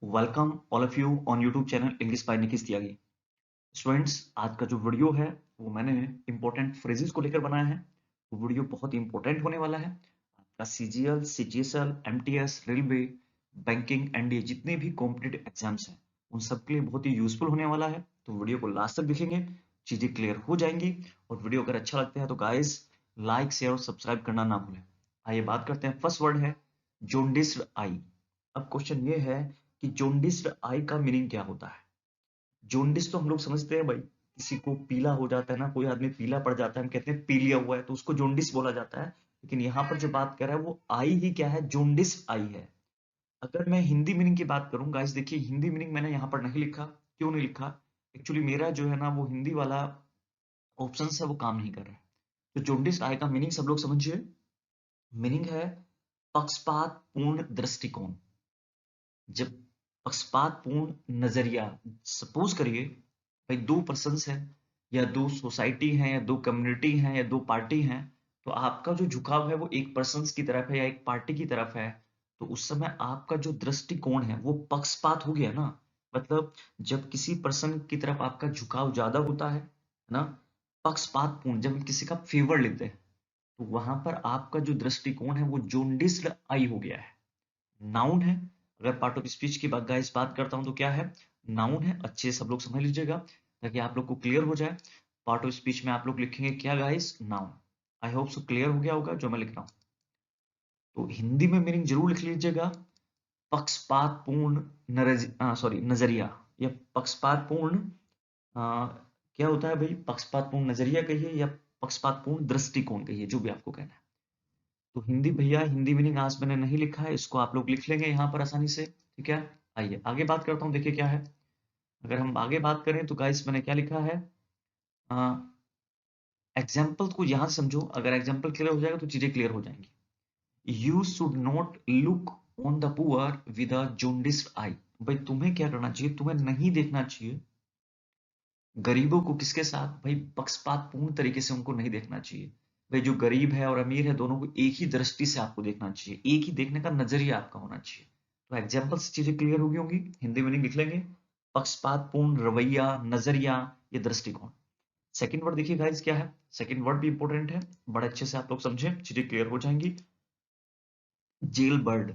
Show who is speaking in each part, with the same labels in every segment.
Speaker 1: Welcome all of you on YouTube channel English by Nikhil Tyagi. Students, आज का जो video है वो मैंने इंपॉर्टेंट फ्रेजेस को लेकर बनाया है। वो वीडियो बहुत इंपॉर्टेंट होने वाला है। आपका CGL, CGSL, MTS, railway, banking, NDA जितने भी कॉम्पिटिटिव एग्जाम्स हैं उन सब के लिए बहुत ही यूजफुल होने वाला है। तो वीडियो को लास्ट तक देखेंगे, चीजें क्लियर हो जाएंगी। और वीडियो अगर अच्छा लगता है तो गाइस लाइक, शेयर और सब्सक्राइब करना ना भूलें। आइए बात करते हैं। फर्स्ट वर्ड है जोंडिस्ड आई। अब क्वेश्चन ये है कि जोंडिस्ड आई का मीनिंग क्या होता है। जोंडिस तो हम लोग समझते हैं भाई, किसी को पीला हो जाता है ना, कोई आदमी पीला पड़ जाता है, हम कहते हैं पीलिया हुआ है, तो उसको जोंडिस बोला जाता है। लेकिन यहाँ पर जो बात कर रहा है वो आई ही क्या है, जोंडिस आई है। अगर मैं हिंदी मीनिंग की बात करूं गाइस, देखिए हिंदी मीनिंग मैंने यहाँ पर नहीं लिखा। क्यों नहीं लिखा? एक्चुअली मेरा जो है ना वो हिंदी वाला ऑप्शन है वो काम नहीं कर रहा है। तो जोंडिस आई का मीनिंग सब लोग समझिए। मीनिंग है पक्षपात पूर्ण दृष्टिकोण। जब पक्षपातपूर्ण नजरिया, सपोज करिए भाई दो पर्सन्स हैं या दो सोसाइटी हैं या दो कम्युनिटी हैं या दो पार्टी हैं, तो आपका जो झुकाव है वो एक पर्सन्स की तरफ है या एक पार्टी की तरफ है। तो उस समय आपका जो दृष्टिकोण है वो पक्षपात हो गया ना। मतलब जब किसी पर्सन की तरफ आपका झुकाव ज्यादा होता है ना, पक्षपातपूर्ण, जब किसी का फेवर लेते हैं, तो वहां पर आपका जो दृष्टिकोण है वो जोंडिस्ड आई हो गया है। नाउन है। अगर पार्ट ऑफ स्पीच की बात गाइस बात करता हूं तो क्या है, नाउन है। अच्छे से सब लोग समझ लीजिएगा ताकि आप लोग को क्लियर हो जाए। पार्ट ऑफ स्पीच में आप लोग लिखेंगे क्या गाइस, नाउन। आई होप सो क्लियर हो गया होगा जो मैं लिख रहा हूं। तो हिंदी में मीनिंग जरूर लिख लीजिएगा, पक्षपातपूर्ण नजरिया या पक्षपातपूर्ण क्या होता है भाई, पक्षपातपूर्ण नजरिया कहिए या पक्षपातपूर्ण दृष्टिकोण कहिए, जो भी आपको कहना है। तो हिंदी भैया, हिंदी मीनिंग आज मैंने नहीं लिखा है, इसको आप लोग लिख लेंगे यहाँ पर आसानी से। ठीक है, आइए आगे बात करता हूँ। देखिए क्या है, अगर हम आगे बात करें तो गाइस मैंने क्या लिखा है, एग्जाम्पल को यहाँ समझो। अगर एग्जाम्पल क्लियर हो जाएगा तो चीजें क्लियर हो जाएंगी। You should not look on the poor with a jaundiced eye. भाई तुम्हें क्या करना चाहिए, तुम्हें नहीं देखना चाहिए गरीबों को, किसके साथ भाई, पक्षपातपूर्ण तरीके से उनको नहीं देखना चाहिए। भाई जो गरीब है और अमीर है दोनों को एक ही दृष्टि से आपको देखना चाहिए, एक ही देखने का नजरिया आपका होना चाहिए। तो एग्जाम्पल से चीजें क्लियर होगी होंगी। हिंदी मीनिंग लिख लेंगे, पक्षपातपूर्ण रवैया, नजरिया, ये दृष्टिकोण। सेकंड वर्ड देखिए गाइस क्या है, सेकंड वर्ड भी इंपॉर्टेंट है, बड़े अच्छे से आप लोग समझे, चीजें क्लियर हो जाएंगी। Jail bird.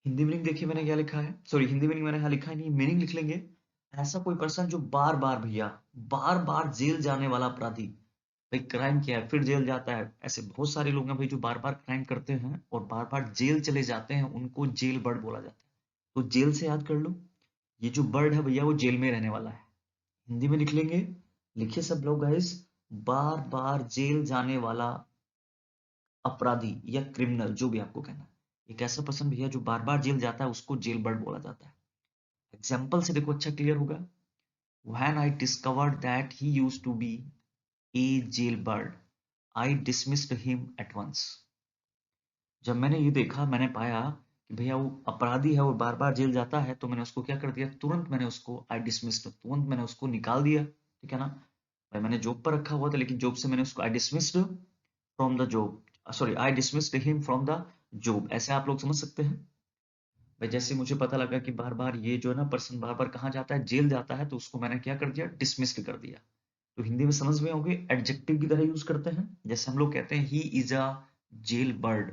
Speaker 1: हिंदी मीनिंग देखिए मैंने क्या लिखा है, सॉरी हिंदी मीनिंग मैंने यहाँ लिखा है नहीं, मीनिंग लिख लेंगे। ऐसा कोई पर्सन जो बार बार भैया, बार बार जेल जाने वाला अपराधी। भाई क्राइम किया है फिर जेल जाता है, ऐसे बहुत सारे लोग हैं भाई जो बार बार क्राइम करते हैं और बार बार जेल चले जाते हैं, उनको जेल बर्ड बोला जाता है। तो जेल से याद कर लो, ये जो बर्ड है भैया वो जेल में रहने वाला है। हिंदी में लिख लेंगे, लिखिए सब लोग गाइस, बार बार जेल जाने वाला अपराधी या क्रिमिनल, जो भी आपको कहना है। एक ऐसा पर्सन भैया जो बार बार जेल जाता है उसको जेल बर्ड बोला जाता है। एग्जाम्पल से देखो अच्छा क्लियर होगा। When I discovered that he used to be a jailbird, I dismissed him at once. जब मैंने ये देखा, मैंने पाया कि भैया वो अपराधी है और बार बार जेल जाता है, तो मैंने उसको क्या कर दिया, तुरंत मैंने उसको आई डिसमिस्ड, तुरंत मैंने उसको निकाल दिया। ठीक है ना भाई, मैंने जॉब पर रखा हुआ था लेकिन जॉब से मैंने उसको I dismissed from the job, sorry I dismissed him from the job. ऐसे आप लोग समझ सकते हैं भाई। जैसे मुझे पता लगा कि बार बार ये जो है ना पर्सन बार बार कहाँ जाता है, जेल जाता है, तो उसको मैंने क्या कर दिया, डिसमिस्ड कर दिया। तो हिंदी में समझ में होंगे, एडजेक्टिव की तरह यूज करते हैं। जैसे हम लोग कहते हैं he is a jail bird,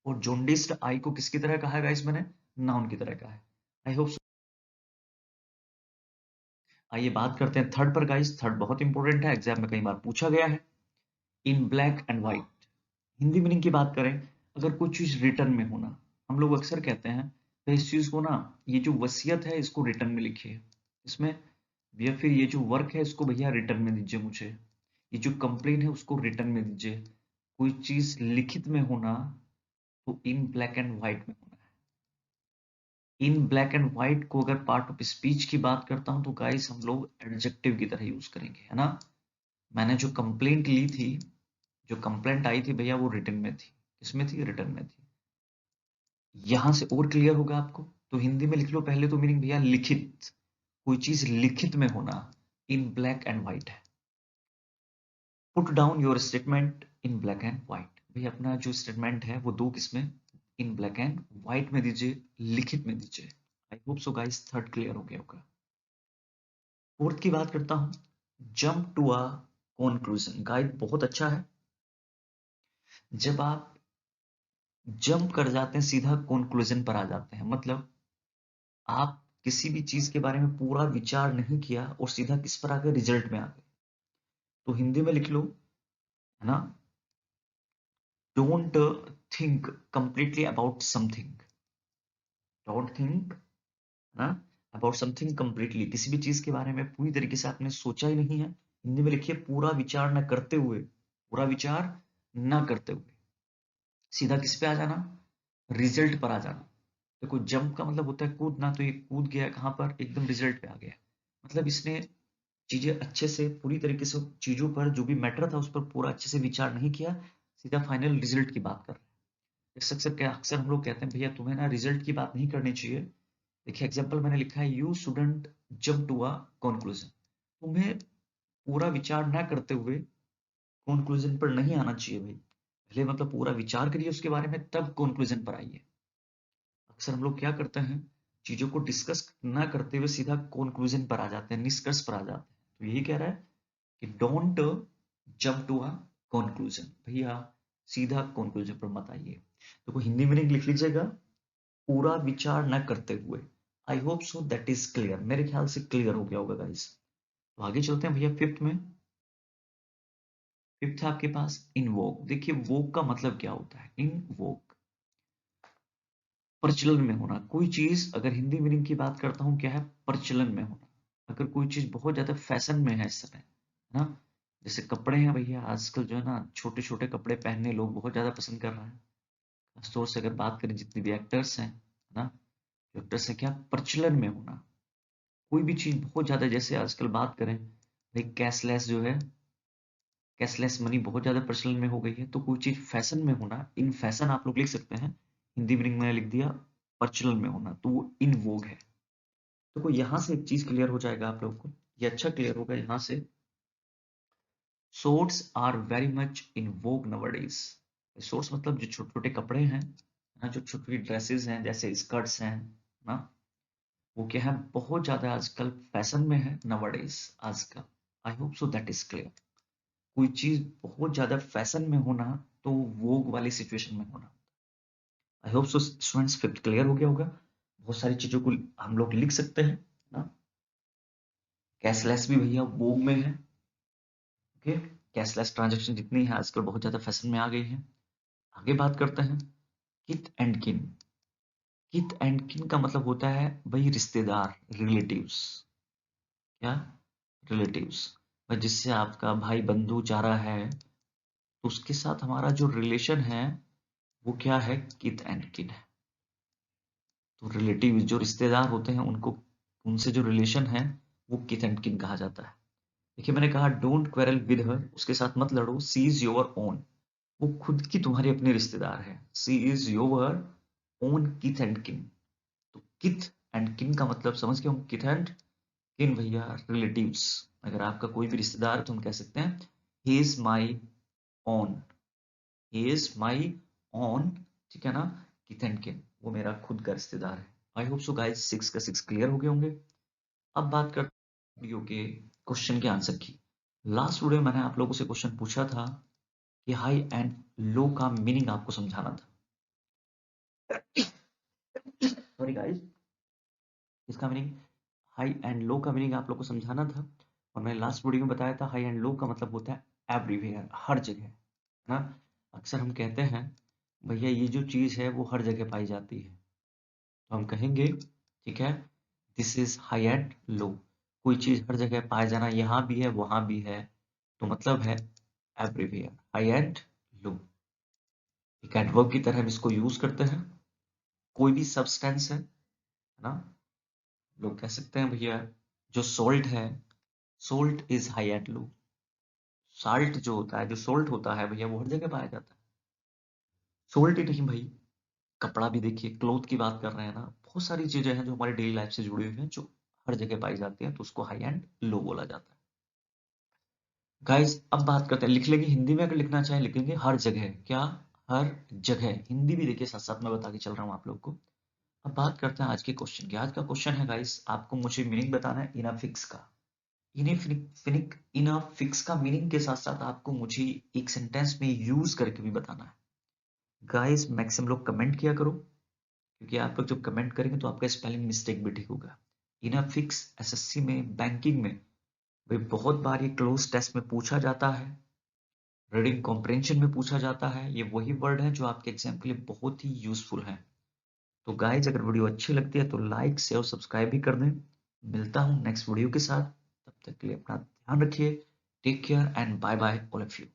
Speaker 1: और जोंडिस्ड आई को किसकी तरह कहा है गाइस मैंने, नाउन की तरह कहा है। I hope. आइए बात करते हैं थर्ड पर गाइस। थर्ड बहुत इंपॉर्टेंट है, एग्जाम में कई बार पूछा गया है। In black and white. Hindi meaning की बात करें, अगर कुछ चीज रिटर्न में होना, हम लोग अक्सर कहते हैं तो इस चीज को ना, ये जो वसीयत है इसको रिटर्न में लिखिए इसमें, या फिर ये जो वर्क है इसको भैया रिटर्न में दीजिए मुझे, ये जो कंप्लेन है उसको रिटर्न में दीजिए। कोई चीज लिखित में होना तो इन ब्लैक एंड व्हाइट में होना है। इन ब्लैक एंड व्हाइट को अगर पार्ट ऑफ स्पीच की बात करता हूं तो गाइस हम लोग एडजेक्टिव की तरह यूज करेंगे, है ना। मैंने जो कंप्लेंट ली थी, जो कंप्लेंट आई थी भैया वो रिटर्न में थी, किसमें थी, रिटर्न में थी। यहां से और क्लियर होगा आपको। तो हिंदी में लिख लो पहले तो मीनिंग भैया लिखित, कोई चीज लिखित में होना, इन ब्लैक एंड व्हाइट है। Put down your statement in black and white, भाई अपना जो स्टेटमेंट है वो दो किसमें, इन ब्लैक एंड व्हाइट में दीजिए, लिखित में दीजिए। I hope so guys third clear हो गया होगा। फोर्थ की बात करता हूं, jump to a conclusion. Guide बहुत अच्छा है, जब आप जंप कर जाते हैं सीधा कंक्लूजन पर आ जाते हैं, मतलब आप किसी भी चीज के बारे में पूरा विचार नहीं किया और सीधा किस पर आ गए, रिजल्ट में आ गए। तो हिंदी में लिख लो, है ना, don't think completely about something, don't think ना अबाउट समथिंग कंप्लीटली, किसी भी चीज के बारे में पूरी तरीके से आपने सोचा ही नहीं है। हिंदी में लिखिए पूरा विचार न करते हुए, पूरा विचार न करते हुए सीधा किस पे आ जाना, रिजल्ट पर आ जाना। देखो जंप का मतलब होता है कूदना, तो ये कूद गया कहां पर, एकदम रिजल्ट पे आ गया। मतलब इसने चीजें अच्छे से पूरी तरीके से चीजों पर जो भी मैटर था उस पर पूरा अच्छे से विचार नहीं किया, सीधा फाइनल रिजल्ट की बात कर रहे हैं। अक्सर हम लोग कहते हैं भैया तुम्हें ना रिजल्ट की बात नहीं करनी चाहिए। देखिए एग्जाम्पल मैंने लिखा है, you shouldn't jump to a conclusion. तुम्हें पूरा विचार ना करते हुए कंक्लूजन पर नहीं आना चाहिए भाई, पहले मतलब पूरा विचार करिए उसके बारे में तब कंक्लूजन पर आइए। अक्सर हम लोग क्या करते हैं, चीजों को डिस्कस ना करते हुए सीधा कंक्लूजन पर आ जाते हैं, निष्कर्ष पर आ जाते हैं। तो यही कह रहा है कि don't jump to a conclusion, भैया सीधा कंक्लूजन पर मत आइए। तो कोई हिंदी मीनिंग लिख लीजिएगा, पूरा विचार न करते हुए। आई hope so that is clear, मेरे ख्याल से क्लियर हो गया होगा गाइस। तो आगे चलते हैं भैया फिफ्थ में। फिफ्थ है आपके पास इनवोक। देखिए वोक का मतलब क्या होता है, इनवोक प्रचलन में होना। कोई चीज, अगर हिंदी मीनिंग की बात करता हूं, क्या है, प्रचलन में होना। अगर कोई चीज बहुत ज्यादा फैशन में है इस समय, है ना, जैसे कपड़े हैं भैया, आजकल जो है ना छोटे छोटे कपड़े पहनने लोग बहुत ज्यादा पसंद कर रहे हैं। खासतौर से अगर बात करें जितने भी एक्टर्स हैं, है ना, एक्टर्स है क्या, प्रचलन में होना। कोई भी चीज बहुत ज्यादा, जैसे आजकल बात करें भाई कैशलेस जो है, कैशलेस मनी बहुत ज्यादा प्रचलन में हो गई है। तो कोई चीज फैशन में होना, इन फैशन आप लोग लिख सकते हैं, हिंदी मीनिंग में लिख दिया प्रचलन में होना, तो वो इन वोग है। तो कोई यहां से एक चीज क्लियर हो जाएगा आप लोग को, ये अच्छा क्लियर होगा यहां से, shorts are very much in vogue nowadays. Shorts मतलब जो छोटे छोटे कपड़े हैं ना, जो छोटी छोटी ड्रेसेस हैं जैसे स्कर्ट्स हैं ना, वो क्या है, बहुत ज्यादा आजकल फैशन में है नवडेज आजकल। आई hope so that is clear. कोई चीज बहुत ज्यादा फैशन में होना, तो वोग वाली सिचुएशन में होना। आई hope so students fifth clear हो गया होगा। बहुत सारी चीजों को हम लोग लिख सकते हैं ना, कैशलेस भी भैया वोग में है। ओके, कैशलेस ट्रांजेक्शन जितनी है आजकल बहुत ज्यादा फैशन में आ गई है। आगे बात करते हैं, किथ एंड किन। किथ एंड किन का मतलब होता है भाई रिश्तेदार, रिलेटिव्स। क्या, रिलेटिव्स, भाई जिससे आपका भाई बंधु जा रहा है, तो उसके साथ हमारा जो रिलेशन है वो क्या है, किथ एंड किन है। तो रिलेटिव जो रिश्तेदार होते हैं उनको, उनसे जो रिलेशन है वो किथ एंड किन कहा जाता है। देखिए मैंने कहा डोंट क्वेरल विद हर, उसके साथ मत लड़ो, सी इज योर ओन, वो खुद की तुम्हारी अपनी रिश्तेदार है। She is your own kith and kin. तो किथ एंड किन का मतलब समझ गए हम, किथ एंड किन भैया रिलेटिव्स। अगर आपका कोई भी रिश्तेदार है तो हम कह सकते हैं he is my own, he is my own, ठीक है ना, किथ एंड किन, वो मेरा खुद का रिश्तेदार है। आई होप सो गाइस 6 का 6 क्लियर हो गए होंगे। अब बात करते हैं वीडियो के क्वेश्चन के आंसर की। लास्ट वीडियो में मैंने आप लोगों से क्वेश्चन पूछा था कि हाई एंड लो का मीनिंग आपको समझाना था। सॉरी गाइस, इसका मीनिंग, हाई एंड लो का मीनिंग आप लोग को समझाना था। और मैंने लास्ट वीडियो में बताया था हाई एंड लो का मतलब होता है एवरीवेयर, हर जगह, है ना। अक्सर हम कहते हैं भैया ये जो चीज है वो हर जगह पाई जाती है, तो हम कहेंगे ठीक है, this is high and low. कोई चीज हर जगह पाया जाना, यहाँ भी है वहां भी है, तो मतलब है एवरीवेयर, हाई एंड लो। एक एडवर्ब की तरह हम इसको यूज करते हैं। कोई भी सब्सटेंस है ना, लोग कह सकते हैं भैया जो सोल्ट है, salt is high and low. Salt जो होता है, जो सोल्ट होता है भैया वो हर जगह पाया जाता है। सोल्ट ही नहीं भाई, कपड़ा भी देखिए, क्लोथ की बात कर रहे हैं ना, बहुत सारी चीजें हैं जो हमारी डेली लाइफ से जुड़ी हुई हैं जो हर जगह पाई जाती हैं, तो उसको हाई एंड लो बोला जाता है। गाइस अब बात करते हैं, लिख लेंगे हिंदी में, अगर लिखना चाहे लिखेंगे हर जगह, क्या, हर जगह। हिंदी भी देखिए साथ साथ में बता के चल रहा हूँ आप लोग को। अब बात करते हैं आज के क्वेश्चन की। आज का क्वेश्चन है गाइस, आपको मुझे मीनिंग बताना है इनअफिक्स का। इनअफिक्स का मीनिंग के साथ साथ आपको मुझे एक सेंटेंस में यूज करके भी बताना है। गाइस मैक्सिमम लोग कमेंट किया करो, क्योंकि आप लोग जब कमेंट करेंगे तो आपका स्पेलिंग मिस्टेक भी ठीक होगा। इनअफिक्स एसएससी में, बैंकिंग में भाई बहुत बार ये क्लोज टेस्ट में पूछा जाता है, रीडिंग कॉम्प्रिहेंशन में पूछा जाता है। ये वही वर्ड है जो आपके एग्जाम के लिए बहुत ही यूजफुल है। तो गाइज अगर वीडियो अच्छी लगती है तो लाइक शेयर और सब्सक्राइब भी कर दें। मिलता हूं नेक्स्ट वीडियो के साथ, तब तक के लिए अपना ध्यान रखिए। Take care and bye bye all of you.